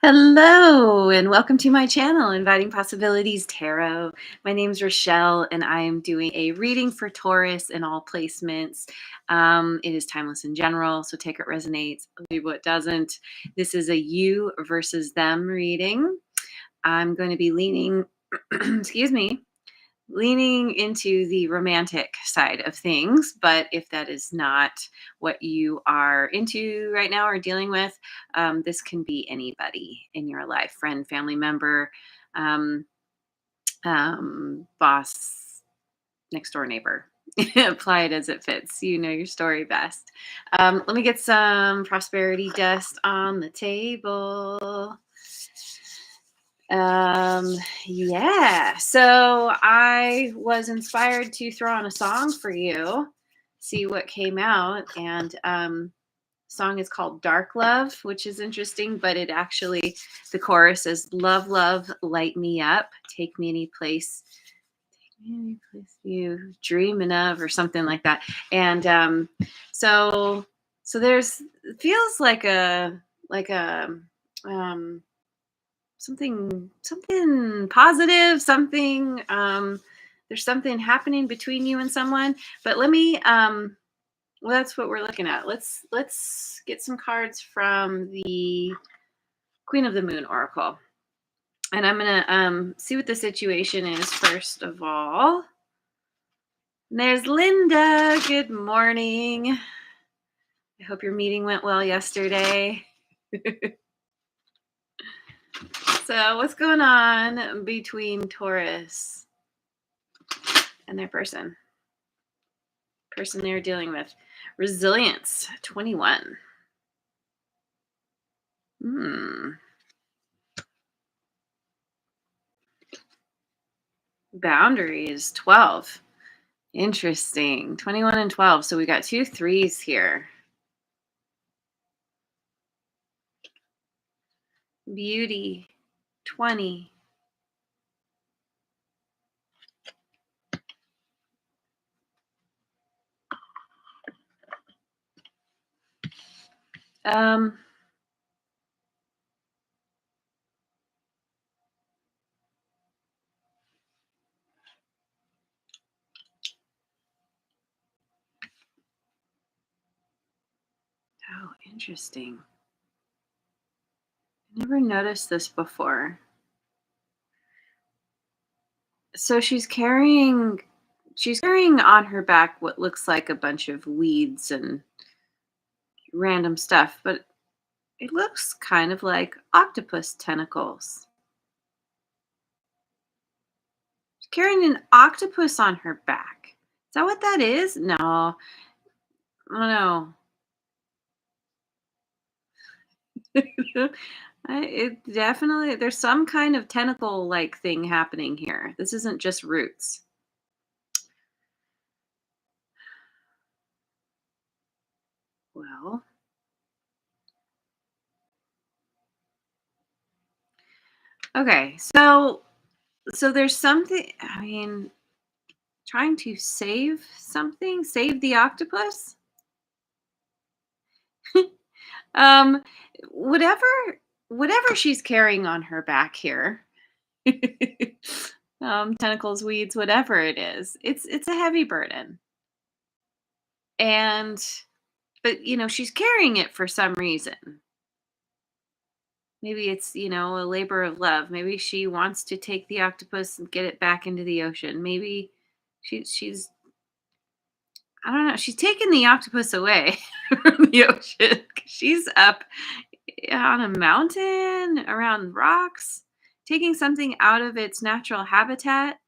Hello, and welcome to my channel, Inviting Possibilities Tarot. My name's Rochelle, and I am doing a reading for Taurus in all placements. It is timeless in general, so take what resonates, leave what doesn't. This is a you versus them reading. I'm going to be leaning, excuse me, leaning into the romantic side of things. But if that is not what you are into right now or dealing with, this can be anybody in your life: friend, family member, um, boss, next door neighbor. Apply it as it fits. You know your story best. Let me get some prosperity dust on the table. Um, yeah. So I was inspired to throw on a song for you, see what came out. And song is called Dark Love, which is interesting, but it actually, the chorus is love, love, light me up, take me any place you dreaming of, or something like that. And so there's, it feels like a um something positive, something, there's something happening between you and someone. But let me, well, that's what we're looking at. Let's get some cards from the Queen of the Moon Oracle, and I'm gonna see what the situation is first of all. And there's Linda. Good morning. I hope your meeting went well yesterday. So what's going on between Taurus and their person they're dealing with? Resilience 21. Boundaries 12. Interesting. 21 and 12. So we got two threes here. Beauty 20. Um oh, interesting. I never noticed this before. So she's carrying on her back what looks like a bunch of weeds and random stuff, but it looks kind of like octopus tentacles. She's carrying an octopus on her back. Is that what that is? No, I don't know. It definitely, there's some kind of tentacle like thing happening here. This isn't just roots. Well, okay. So there's something, I mean, trying to save something, save the octopus. um whatever whatever she's carrying on her back here. Tentacles, weeds, whatever it is. It's a heavy burden. And but she's carrying it for some reason. Maybe it's, a labor of love. Maybe she wants to take the octopus and get it back into the ocean. Maybe she's I don't know. She's taking the octopus away from the ocean. 'Cause she's up on a mountain around rocks, taking something out of its natural habitat,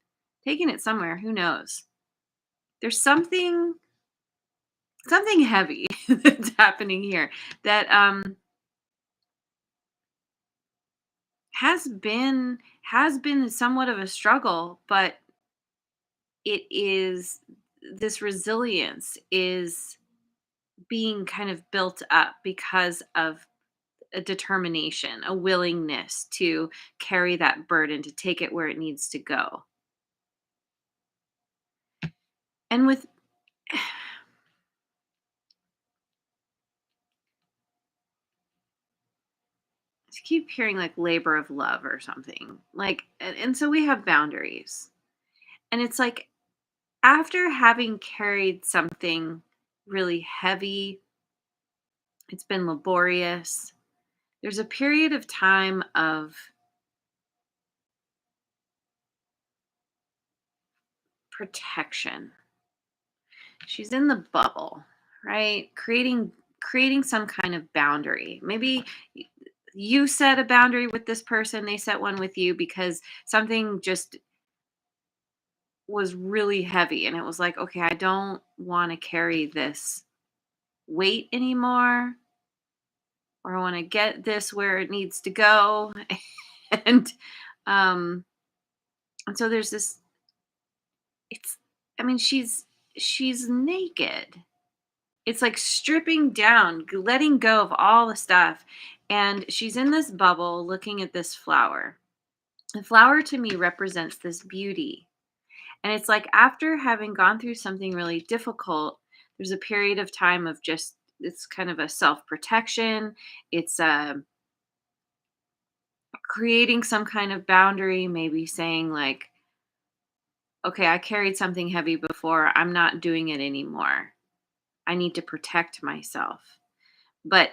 taking it somewhere. Who knows? There's something heavy that's happening here that has been somewhat of a struggle, but it is, this resilience is being kind of built up because of a determination, a willingness to carry that burden, to take it where it needs to go. And with keep hearing like labor of love or something. Like, and so we have boundaries. And it's like after having carried something really heavy, it's been laborious. There's a period of time of protection. She's in the bubble, right? Creating some kind of boundary. Maybe you set a boundary with this person, they set one with you because something just was really heavy and it was like, okay, I don't want to carry this weight anymore, or I want to get this where it needs to go. and um and so there's this, it's, I mean, she's naked. It's like stripping down, letting go of all the stuff. And she's in this bubble looking at this flower. The flower to me represents this beauty. And it's like after having gone through something really difficult, there's a period of time of just, it's kind of a self protection. It's creating some kind of boundary, maybe saying, like, okay, I carried something heavy before. I'm not doing it anymore. I need to protect myself. But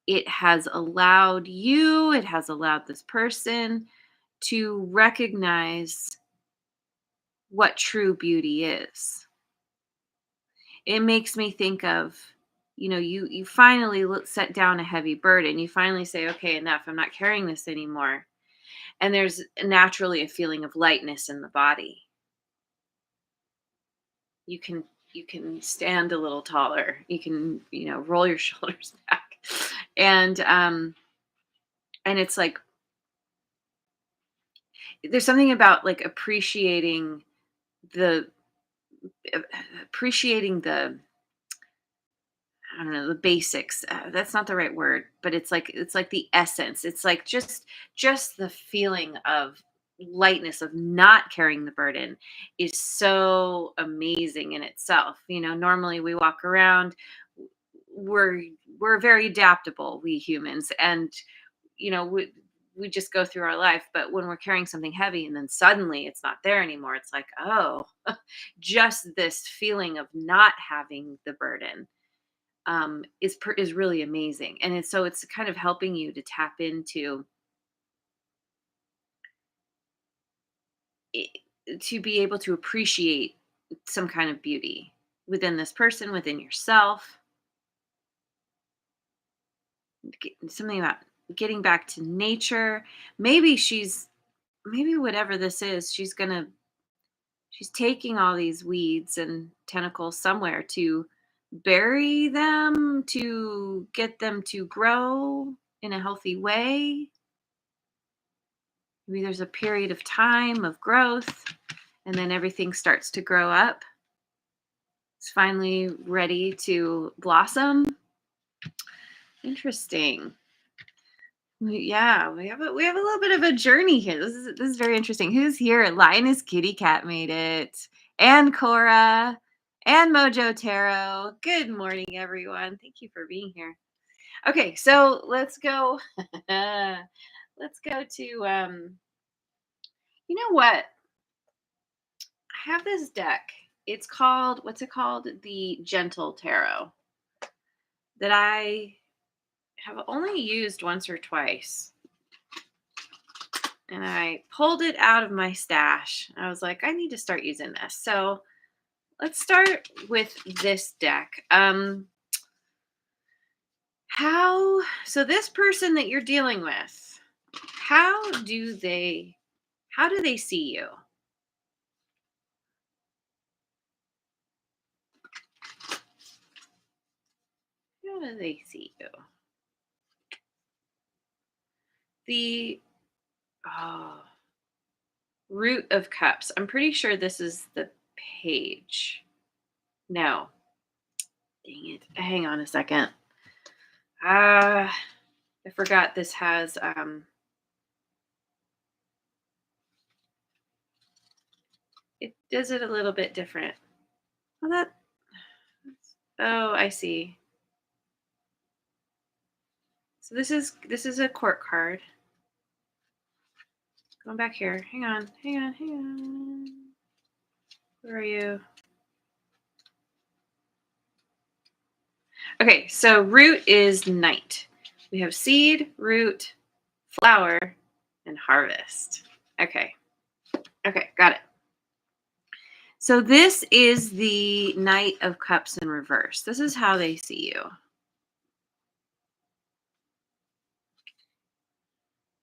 it has allowed you, it has allowed this person to recognize what true beauty is. It makes me think of, you finally set down a heavy burden. You finally say, okay, enough. I'm not carrying this anymore. And there's naturally a feeling of lightness in the body. You can you can stand a little taller. You can, roll your shoulders back. And and it's like there's something about like the uh, appreciating the, I don't know, the basics. That's not the right word, but it's like the essence. It's like just the feeling of lightness of not carrying the burden is so amazing in itself. Normally we walk around, we're we're very adaptable, we humans, and we just go through our life. But when we're carrying something heavy and then suddenly it's not there anymore, it's like, oh, just this feeling of not having the burden is really amazing. And it's kind of helping you to tap into it, to be able to appreciate some kind of beauty within this person, within yourself. Something about getting back to nature. Maybe maybe whatever this is, she's taking all these weeds and tentacles somewhere to bury them, to get them to grow in a healthy way. Maybe there's a period of time of growth and then everything starts to grow up. It's finally ready to blossom. Interesting. Yeah, we have a little bit of a journey here. This is very interesting. Who's here? Lioness Kitty Cat made it. And Cora and Mojo Tarot. Good morning, everyone. Thank you for being here. Okay, so let's go. Let's go to you know what? I have this deck. It's called, what's it called? The Gentle Tarot, that I have only used once or twice. And I pulled it out of my stash. I was like, I need to start using this. So let's start with this deck. So this person that you're dealing with, how do they see you? How do they see you? The oh, Root of Cups. I'm pretty sure this is the page. No. Dang it. Hang on a second. I forgot this has it does it a little bit different. Well, oh, I see. So this is a court card. Going back here. Hang on. Hang on. Hang on. Where are you? Okay, so root is night. We have seed, root, flower, and harvest. Okay. Okay, got it. So this is the Knight of Cups in reverse. This is how they see you.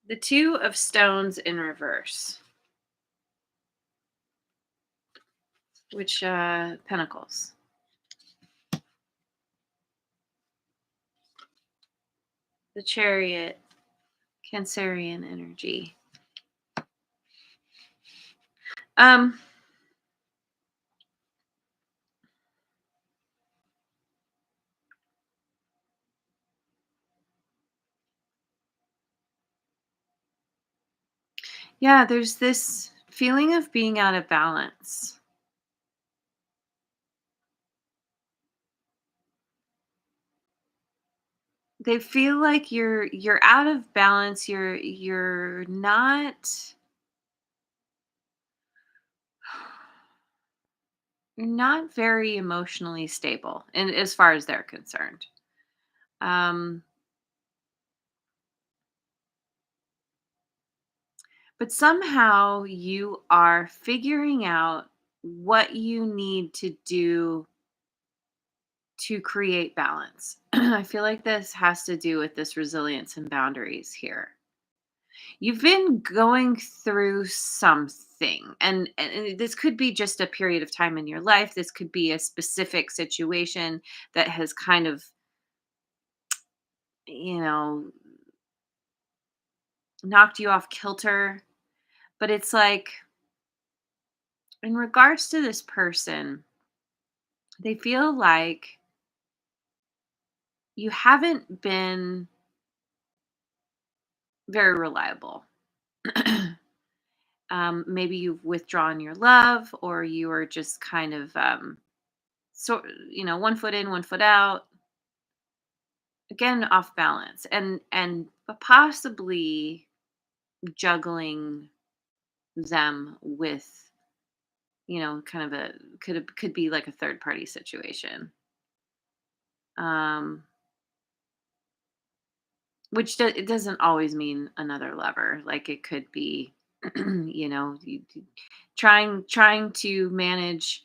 The Two of Stones in reverse. Which Pentacles? The Chariot, Cancerian energy. Um, yeah, there's this feeling of being out of balance. They feel like you're out of balance. You're not very emotionally stable, and as far as they're concerned. Um, but somehow you are figuring out what you need to do to create balance. I feel like this has to do with this resilience and boundaries here. You've been going through something, and this could be just a period of time in your life. This could be a specific situation that has kind of, you know, knocked you off kilter. But it's like, in regards to this person, they feel like you haven't been very reliable. Maybe you've withdrawn your love, or you are just kind of, one foot in, one foot out, again off balance, and possibly juggling them with, kind of a could be like a third party situation. Um, which it doesn't always mean another lover. Like it could be, trying to manage,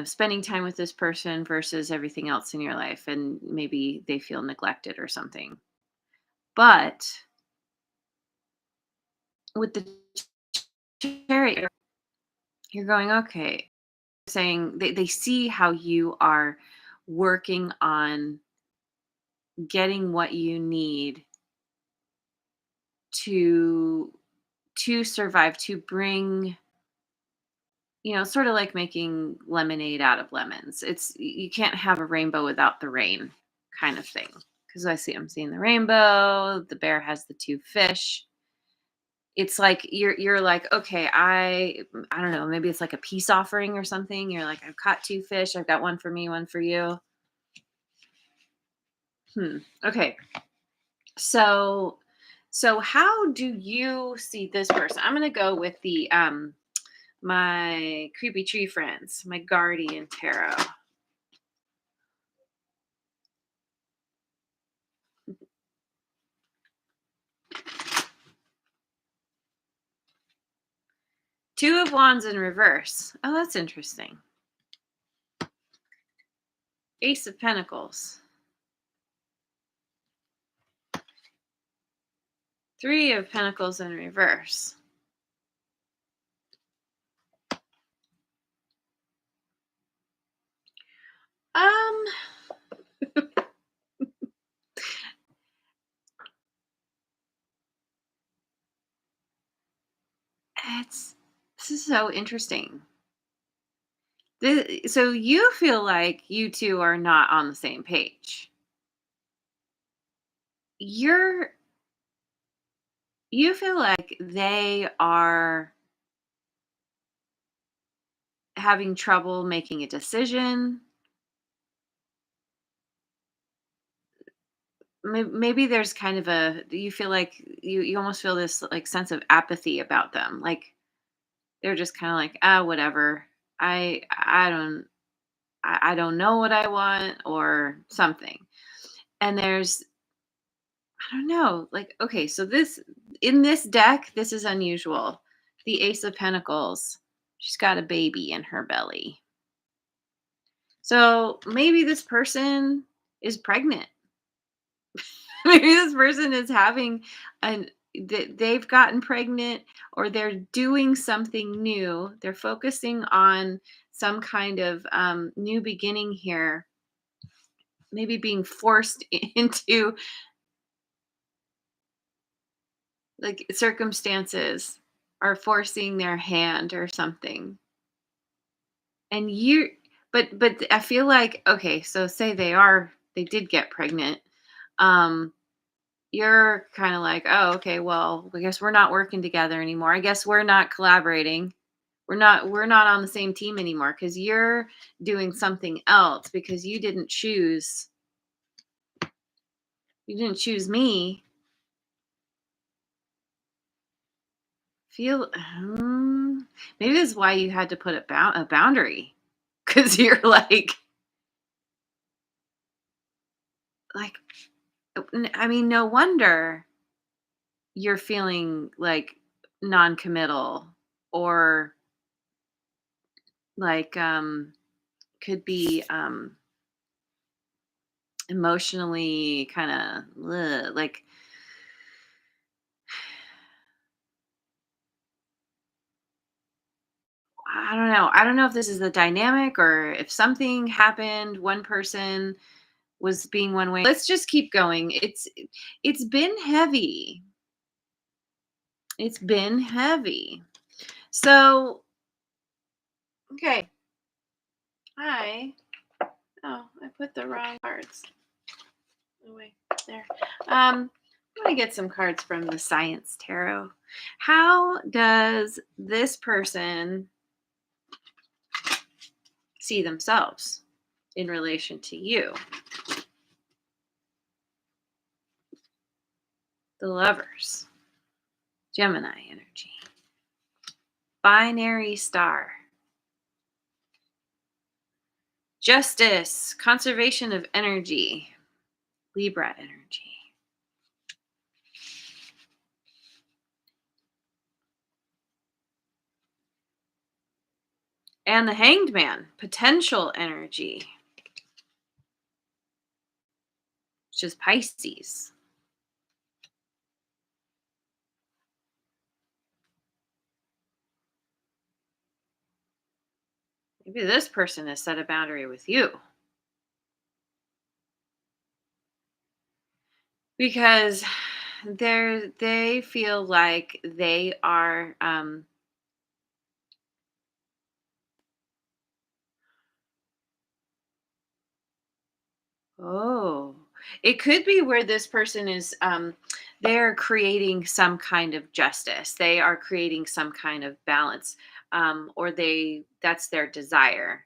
spending time with this person versus everything else in your life, and maybe they feel neglected or something. But with the chariot, you're going, okay, saying they see how you are working on getting what you need to survive, to bring, sort of like making lemonade out of lemons. You can't have a rainbow without the rain, kind of thing. Because I'm seeing the rainbow, the bear has the two fish. It's like you're like, okay, I don't know, maybe it's like a peace offering or something. You're like, I've caught two fish, I've got one for me, one for you. Okay. So how do you see this person? I'm gonna go with the my creepy tree friends, my guardian tarot. Two of Wands in reverse. Oh, that's interesting. Ace of Pentacles. Three of Pentacles in reverse. Um, this is so interesting. So you feel like you two are not on the same page. You're you feel like they are having trouble making a decision. maybe there's kind of a, you feel like you almost feel this like sense of apathy about them. Like they're just kind of like, ah, whatever. I don't know what I want or something. And there's, I don't know, like, okay, so this, in this deck, this is unusual. The Ace of Pentacles. She's got a baby in her belly. So maybe this person is pregnant. Maybe this person is having an, they've gotten pregnant, or they're doing something new. They're focusing on some kind of new beginning here, maybe being forced into like circumstances are forcing their hand or something. And you, but I feel like, okay, so say they did get pregnant. Um you're kind of like, "Oh, okay, well, I guess we're not working together anymore. I guess we're not collaborating. We're not on the same team anymore because you're doing something else because you didn't choose me." Feel maybe this is why you had to put a boundary, because you're like I mean, no wonder you're feeling like non-committal, or like could be emotionally kind of like, I don't know if this is the dynamic or if something happened, one person was being one way. Let's just keep going. It's been heavy. It's been heavy. So, okay. I Oh, I put the wrong cards away there. I'm going to get some cards from the Science Tarot. How does this person see themselves in relation to you? The Lovers, Gemini energy, Binary Star, Justice, conservation of energy, Libra energy, and the Hanged Man, potential energy, which is Pisces. Maybe this person has set a boundary with you because they feel like they are oh, it could be where this person is, they're creating some kind of justice. They are creating some kind of balance, or that's their desire.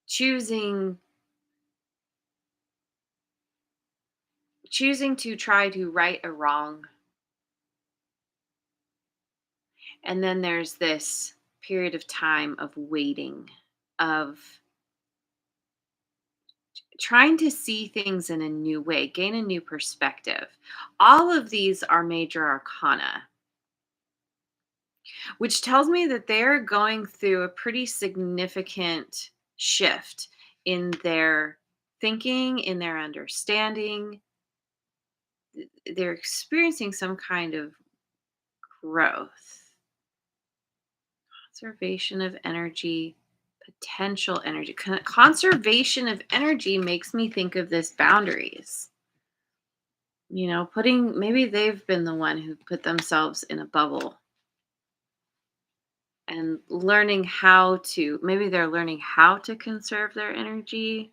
Choosing choosing to try to right a wrong. And then there's this period of time of waiting, of trying to see things in a new way, gain a new perspective. All of these are major arcana, which tells me that they're going through a pretty significant shift in their thinking, in their understanding. They're experiencing some kind of growth. Conservation of energy, potential energy. Conservation of energy makes me think of this boundaries. Putting, maybe they've been the one who put themselves in a bubble and learning how to, maybe they're learning how to conserve their energy.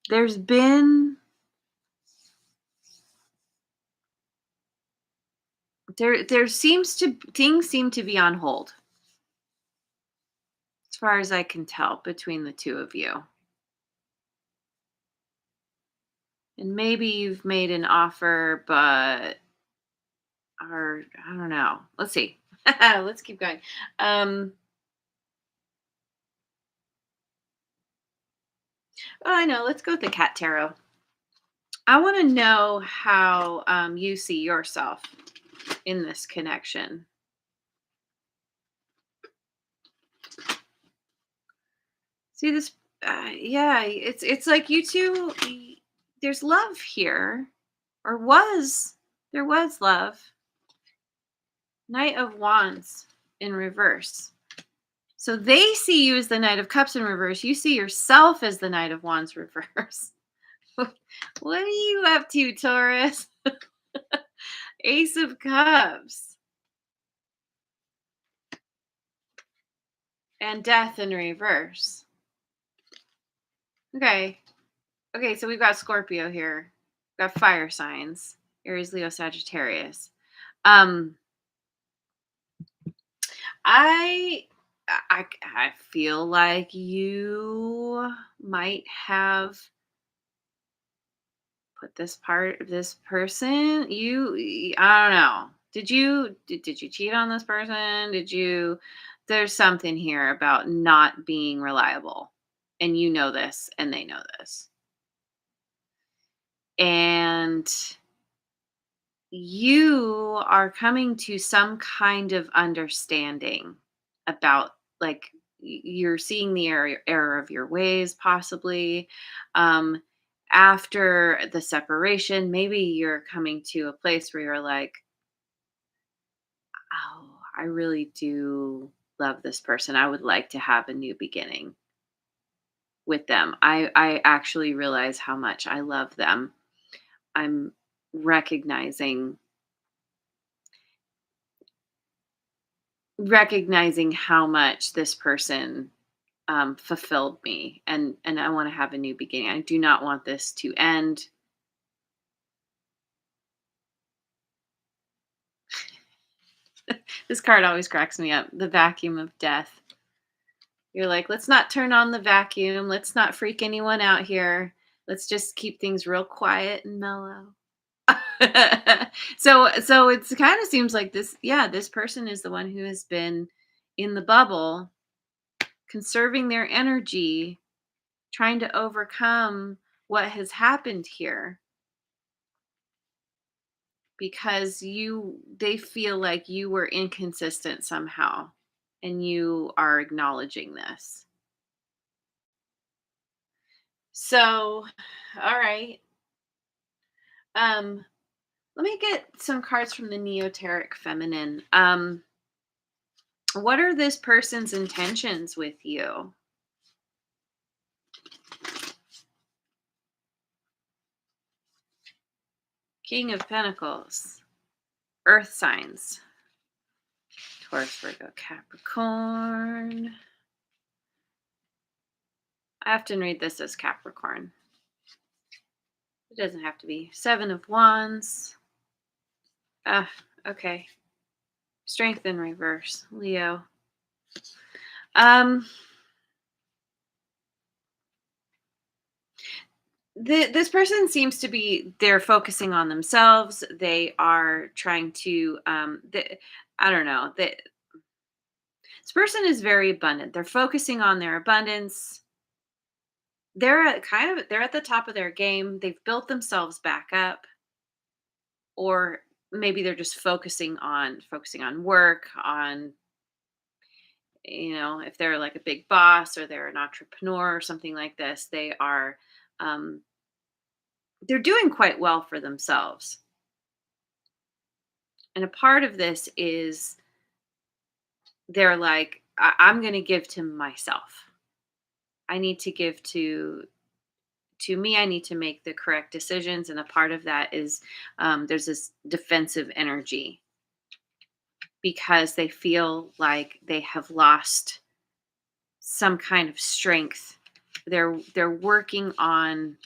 There's been there seems to things seem to be on hold as far as I can tell between the two of you. And maybe you've made an offer, but or I don't know. Let's see. Let's keep going. Um, oh, I know. Let's go with the cat tarot. I want to know how you see yourself in this connection. See this? Yeah, it's like you two. There's love here, or was there was love? Knight of Wands in reverse. So they see you as the Knight of Cups in reverse. You see yourself as the Knight of Wands reverse. What are you up to, Taurus? Ace of Cups and Death in reverse. Okay. Okay, so we've got Scorpio here. We've got fire signs. Aries, Leo, Sagittarius. Um I I feel like you might have put this person, I don't know. Did you cheat on this person? There's something here about not being reliable. And you know this and they know this. And you are coming to some kind of understanding about, like, you're seeing the error of your ways, possibly. um After the separation, maybe you're coming to a place where you're like, oh, I really do love this person. I would like to have a new beginning with them. I actually realize how much I love them. I'm recognizing how much this person fulfilled me, and I want to have a new beginning. I do not want this to end. This card always cracks me up. The vacuum of death. You're like, let's not turn on the vacuum. Let's not freak anyone out here. Let's just keep things real quiet and mellow. So it's kind of seems like this, yeah, this person is the one who has been in the bubble, conserving their energy, trying to overcome what has happened here, because they feel like you were inconsistent somehow, and you are acknowledging this. So, all right. Um let me get some cards from the Neoteric Feminine. What are this person's intentions with you? King of Pentacles. Earth signs. Taurus, Virgo, Capricorn. I often read this as Capricorn. It doesn't have to be. Seven of Wands. Ah, okay. Strength in reverse. Leo. Um, this person seems to be, they're focusing on themselves. They are trying to I don't know. This person is very abundant. They're focusing on their abundance. They're at the top of their game. They've built themselves back up, or maybe they're just focusing on work, on, if they're like a big boss or they're an entrepreneur or something like this, um they're doing quite well for themselves. And a part of this is they're like, I'm going to give to myself. I need to give to me. I need to make the correct decisions, and a part of that is, there's this defensive energy, because they feel like they have lost some kind of strength. They're working on.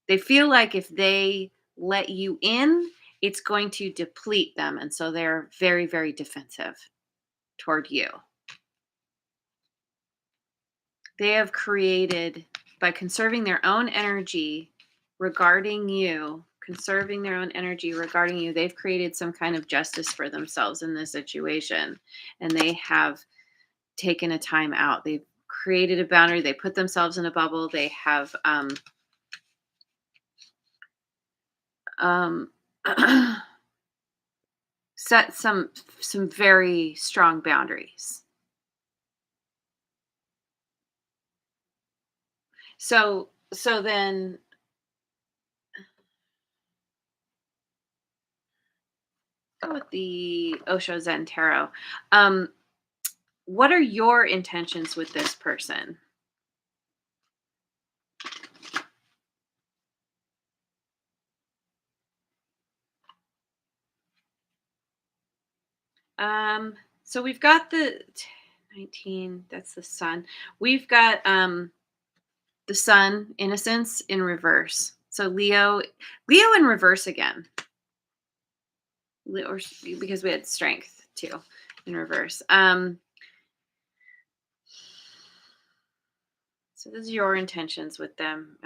They feel like if they let you in, it's going to deplete them, and so they're very, very defensive toward you. They have created, by conserving their own energy, regarding you, conserving their own energy regarding you. They've created some kind of justice for themselves in this situation, and they have taken a time out. They've created a boundary. They put themselves in a bubble. They have um, set some very strong boundaries. So then go with the Osho Zen Tarot. Um, what are your intentions with this person? Um, so we've got the 19, that's the sun. We've got the sun, innocence in reverse. So Leo in reverse again. Or because we had strength too in reverse. So this is your intentions with them.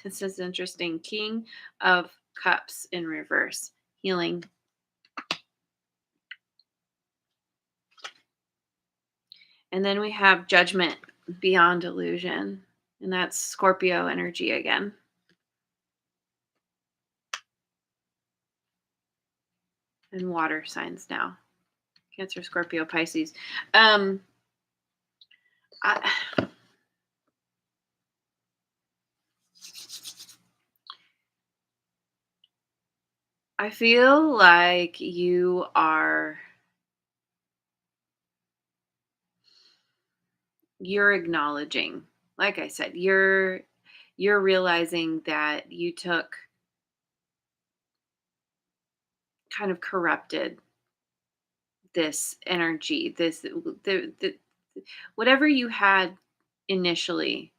This is interesting. King of Cups in reverse. Healing. And then we have Judgment beyond illusion. And that's Scorpio energy again. And water signs now. Cancer, Scorpio, Pisces. Um I, I feel like you're acknowledging, like I said, you're realizing that you took kind of corrupted this energy, the whatever you had initially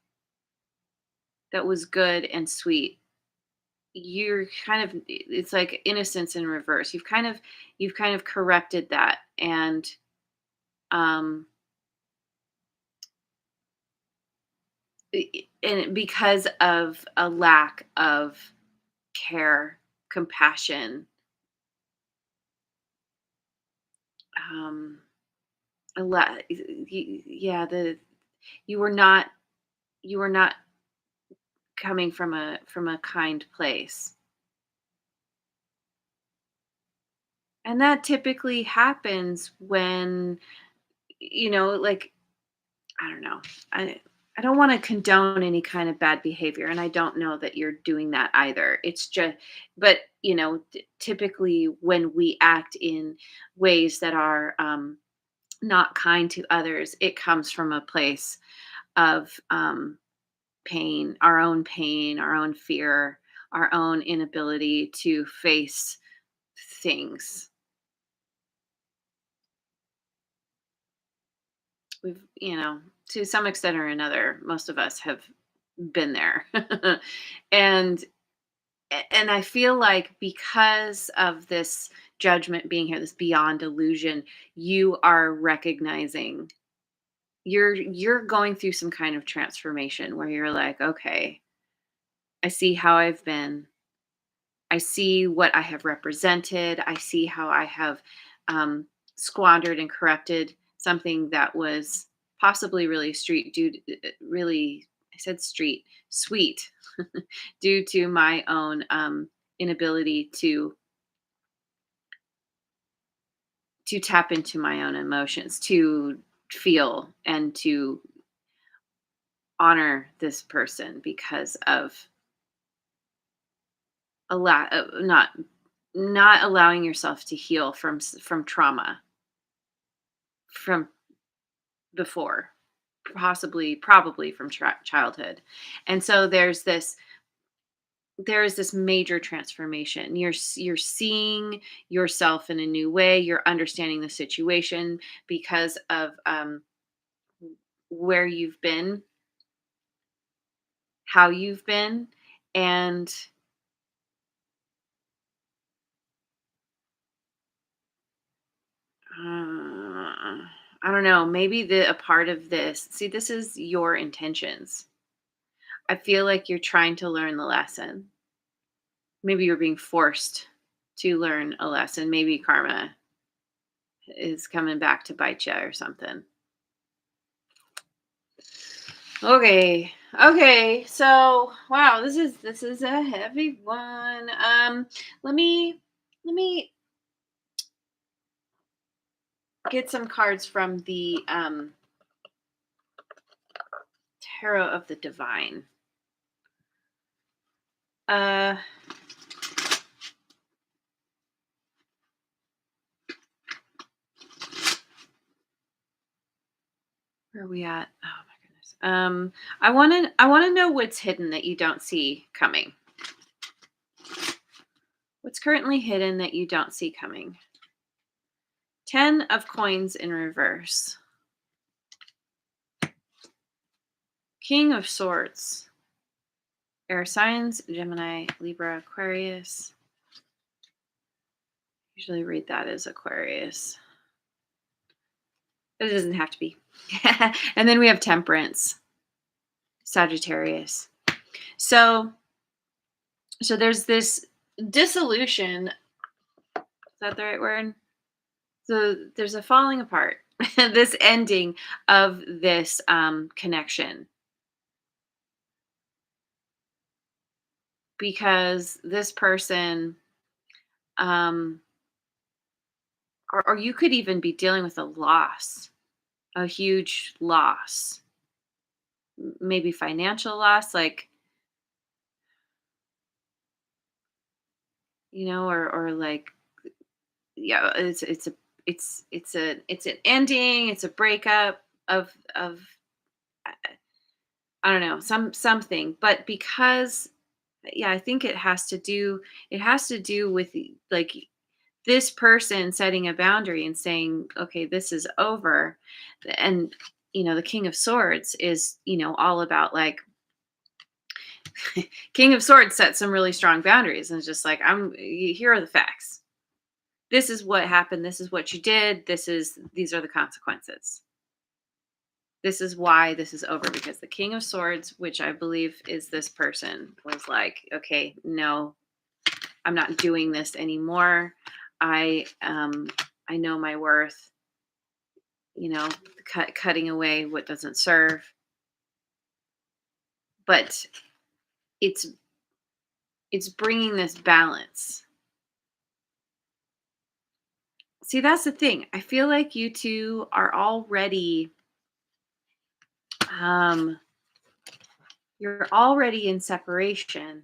that was good and sweet. You're kind of, it's like innocence in reverse. You've kind of corrupted that, um and because of a lack of care, compassion, um a lot, yeah, you were not you were not coming from a kind place. And that typically happens when, like, I don't know. I don't want to condone any kind of bad behavior, and I don't know that you're doing that either. It's just, but typically when we act in ways that are not kind to others, it comes from a place of pain, our own fear, our own inability to face things. We've, to some extent or another, most of us have been there. and and I feel like because of this judgment being here, this beyond illusion, you are recognizing you're going through some kind of transformation where you're like, okay, I see how I've been. I see what I have represented. I see how I have squandered and corrupted something that was possibly really street due to, really, I said street, sweet, due to my own inability to tap into my own emotions, to feel and to honor this person because of a lot of not allowing yourself to heal from trauma from before, possibly probably from childhood. And so there is this major transformation. You're seeing yourself in a new way. You're understanding the situation because of where you've been, how you've been, and I don't know, maybe a part of this, see, this is your intentions. I feel like you're trying to learn the lesson. Maybe you're being forced to learn a lesson. Maybe karma is coming back to bite you or something. Okay. Okay. So, wow, this is a heavy one. Let me let me get some cards from the Tarot of the Divine. Uh where are we at? Oh my goodness. I want to know what's hidden that you don't see coming. What's currently hidden that you don't see coming? 10 of coins in reverse. King of Swords. Air signs, Gemini, Libra, Aquarius. Usually read that as Aquarius. But it doesn't have to be. And then we have Temperance, Sagittarius. So there's this dissolution. Is that the right word? So there's a falling apart, this ending of this connection, because this person, um, or you could even be dealing with a loss, a huge loss, maybe financial loss, like, or like, yeah, it's an ending, it's a breakup of I I don't know, something, but because, yeah, I think it has to do with, like, this person setting a boundary and saying, "Okay, this is over." And, the King of Swords is, all about, like, King of Swords set some really strong boundaries and it's just like, here are the facts. This is what happened. This is what you did. These are the consequences. This is why this is over, because the King of Swords, which I believe is this person, was like, okay, no, I'm not doing this anymore. I know my worth. You know, cutting away what doesn't serve. But it's it's bringing this balance. See, that's the thing. I feel like you two are already, um you're already in separation.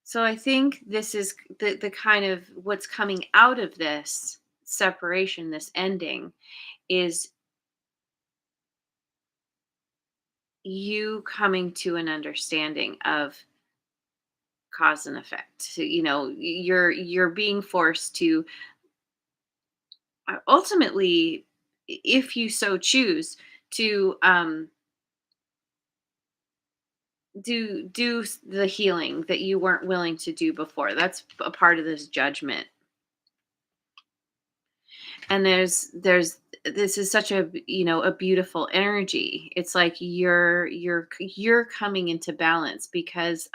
So I think this is the kind of what's coming out of this separation, this ending, is you coming to an understanding of cause and effect. So, you're being forced to, ultimately, if you so choose, to do the healing that you weren't willing to do before. That's a part of this judgment. And there's this is such a beautiful energy. It's like you're coming into balance, because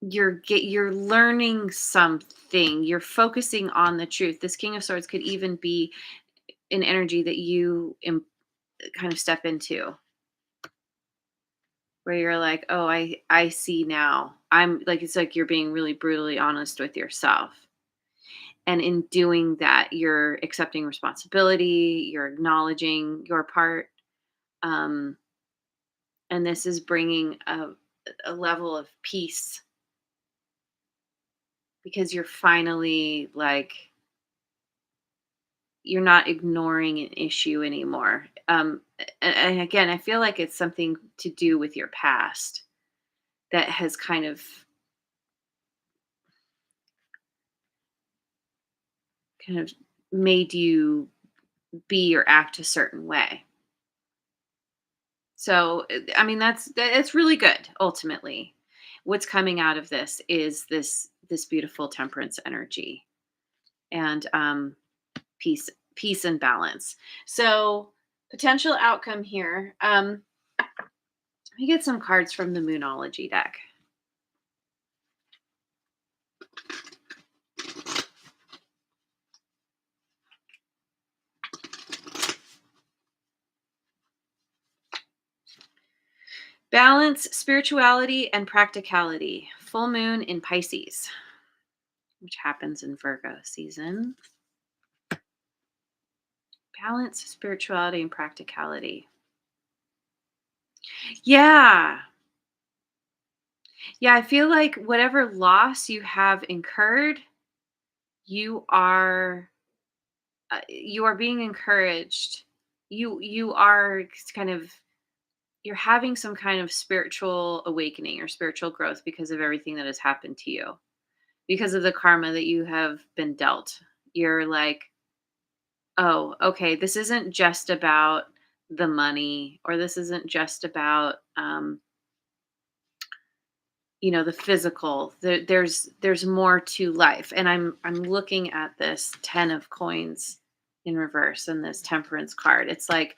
you're learning something. You're focusing on the truth. This King of Swords could even be an energy that you kind of step into, where you're like, oh, I see now. I'm like, it's like you're being really brutally honest with yourself. And in doing that, you're accepting responsibility, you're acknowledging your part. Um, and this is bringing a level of peace, because you're finally, like, you're not ignoring an issue anymore. And again, I feel like it's something to do with your past that has kind of made you be or act a certain way. So, I mean, that's really good. Ultimately, what's coming out of this is this beautiful temperance energy, and peace, peace and balance. So, potential outcome here. Let me get some cards from the Moonology deck. Balance, spirituality, and practicality. Full moon in Pisces, which happens in Virgo season. Balance, spirituality, and practicality. Yeah. Yeah, I feel like whatever loss you have incurred, you are you are being encouraged. You are kind of you're having some kind of spiritual awakening or spiritual growth because of everything that has happened to you. Because of the karma that you have been dealt. You're like, "Oh, okay, this isn't just about the money or this isn't just about the physical. There's more to life." And I'm looking at this 10 of coins in reverse and this temperance card. It's like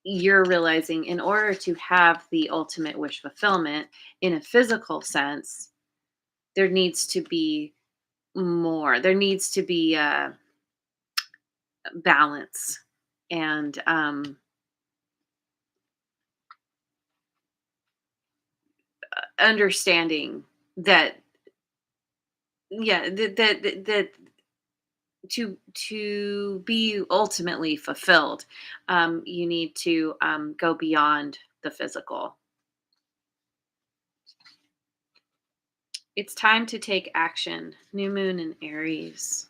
you're realizing in order to have the ultimate wish fulfillment in a physical sense, there needs to be more. There needs to be balance and understanding that that to be ultimately fulfilled, you need to go beyond the physical. It's time to take action. New moon in Aries.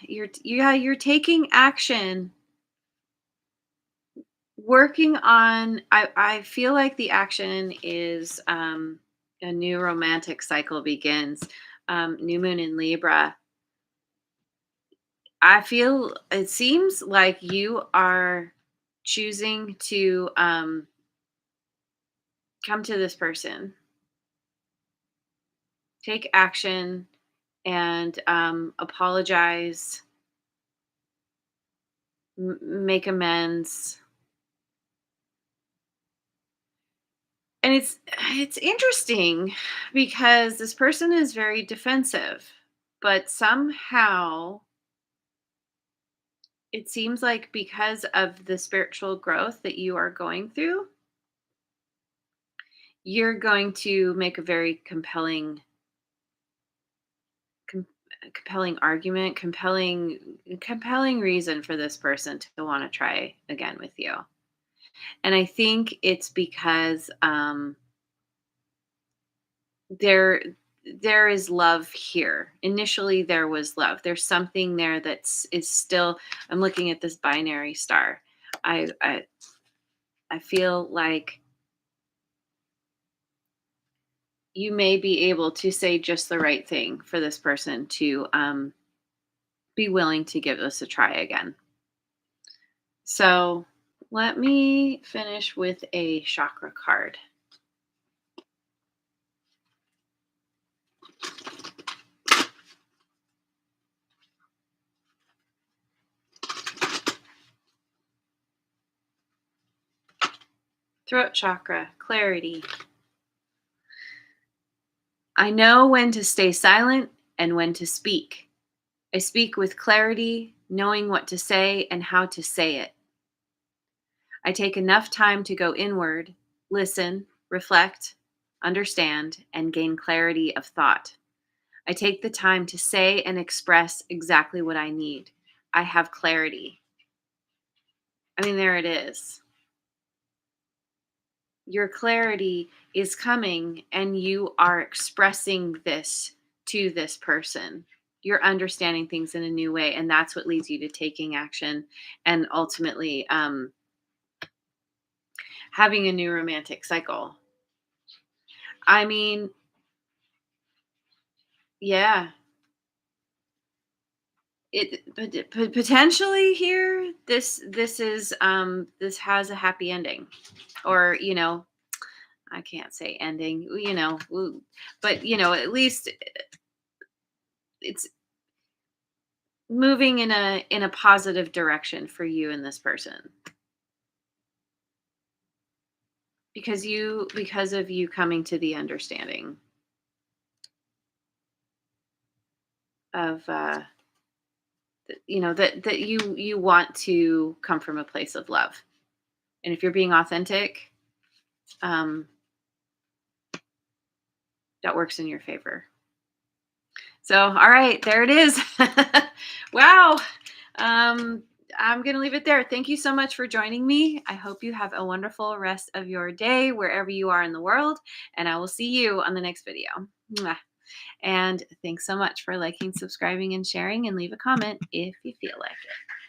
You're taking action, working on. I feel like the action is a new romantic cycle begins. New moon in Libra. I feel it seems like you are choosing to come to this person, take action, and apologize, make amends. And it's interesting because this person is very defensive, but somehow it seems like because of the spiritual growth that you are going through, you're going to make a very com- compelling argument, compelling reason for this person to want to try again with you. And I think it's because there there is love here. Initially there was love. There's something there that's is still. I'm looking at this binary star. I i, I feel like you may be able to say just the right thing for this person to be willing to give this a try again. So let me finish with a chakra card. Throat chakra, clarity. I know when to stay silent and when to speak. I speak with clarity, knowing what to say and how to say it. I take enough time to go inward, listen, reflect, understand, and gain clarity of thought. I take the time to say and express exactly what I need. I have clarity. I mean, there it is. Your clarity is coming and you are expressing this to this person. You're understanding things in a new way, and that's what leads you to taking action and ultimately having a new romantic cycle. I mean, yeah, potentially here this has a happy ending, or I can't say ending, but at least it's moving in a positive direction for you and this person. because of you coming to the understanding of that you want to come from a place of love. And if you're being authentic, um, that works in your favor. So, all right, there it is. Wow. Um, I'm going to leave it there. Thank you so much for joining me. I hope you have a wonderful rest of your day wherever you are in the world. And I will see you on the next video. Mwah. And thanks so much for liking, subscribing, and sharing. And leave a comment if you feel like it.